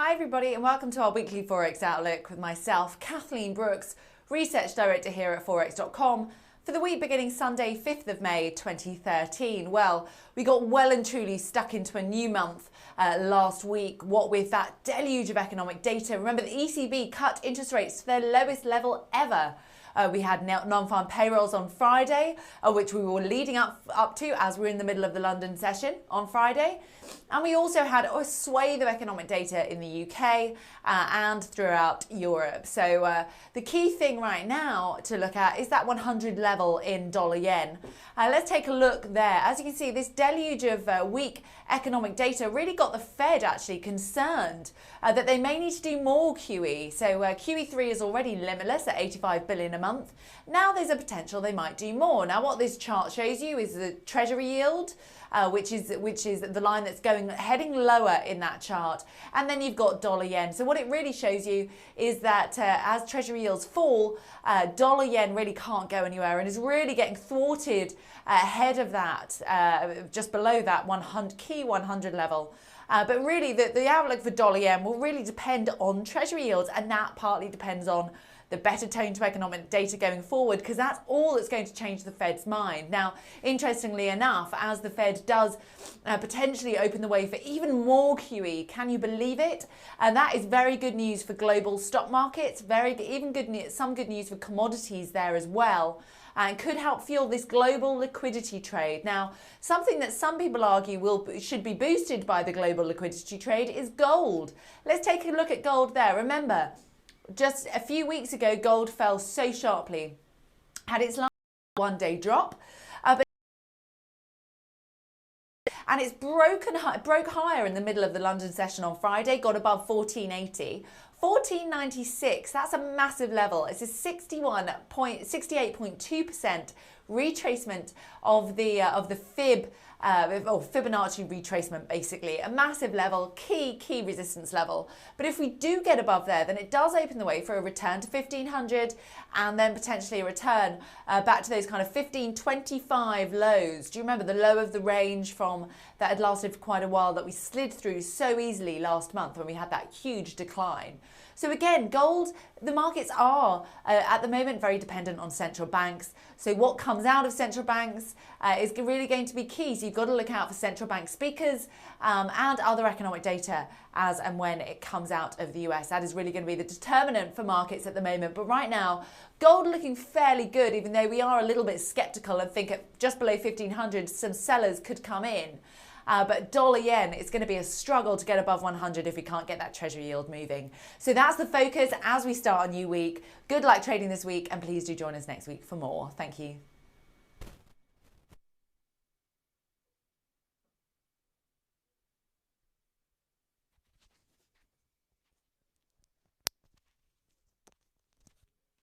Hi everybody and welcome to our weekly Forex Outlook with myself, Kathleen Brooks, Research Director here at Forex.com for the week beginning Sunday 5th of May 2013. Well, we got well and truly stuck into a new month last week, what with that deluge of economic data. Remember, the ECB cut interest rates to their lowest level ever. We had non-farm payrolls on Friday, which we were leading up to as we're in the middle of the London session on Friday. And we also had a swathe of economic data in the UK and throughout Europe. So the key thing right now to look at is that 100 level in dollar yen. Let's take a look there. As you can see, this deluge of weak economic data really got the Fed actually concerned that they may need to do more QE. So QE3 is already limitless at 85 billion a month. Now there's a potential they might do more. Now what this chart shows you is the Treasury yield, which is the line that's heading lower in that chart, and then you've got dollar yen. So what it really shows you is that as Treasury yields fall, dollar yen really can't go anywhere and is really getting thwarted ahead of that, just below that key 100 level. But really the outlook for dollar yen will really depend on Treasury yields, and that partly depends on the better tone to economic data going forward, because that's all that's going to change the Fed's mind. Now, interestingly enough, as the Fed does potentially open the way for even more QE, can you believe it? And that is very good news for global stock markets, some good news for commodities there as well, and could help fuel this global liquidity trade. Now, something that some people argue should be boosted by the global liquidity trade is gold. Let's take a look at gold there. Remember, just a few weeks ago, gold fell so sharply, had its last one-day drop, and it's broke higher in the middle of the London session on Friday, got above 1480. 1496, that's a massive level. It's a 68.2% retracement of the Fibonacci retracement, basically. A massive level, key resistance level. But if we do get above there, then it does open the way for a return to 1500 and then potentially a return back to those kind of 1525 lows. Do you remember the low of the range from that had lasted for quite a while that we slid through so easily last month when we had that huge decline? So again, gold, the markets are at the moment very dependent on central banks. So what comes out of central banks is really going to be key. So you've got to look out for central bank speakers and other economic data as and when it comes out of the US. That is really going to be the determinant for markets at the moment. But right now, gold looking fairly good, even though we are a little bit skeptical and think at just below 1500, some sellers could come in. But dollar yen, it's going to be a struggle to get above 100 if we can't get that Treasury yield moving. So that's the focus as we start a new week. Good luck trading this week, and please do join us next week for more. Thank you.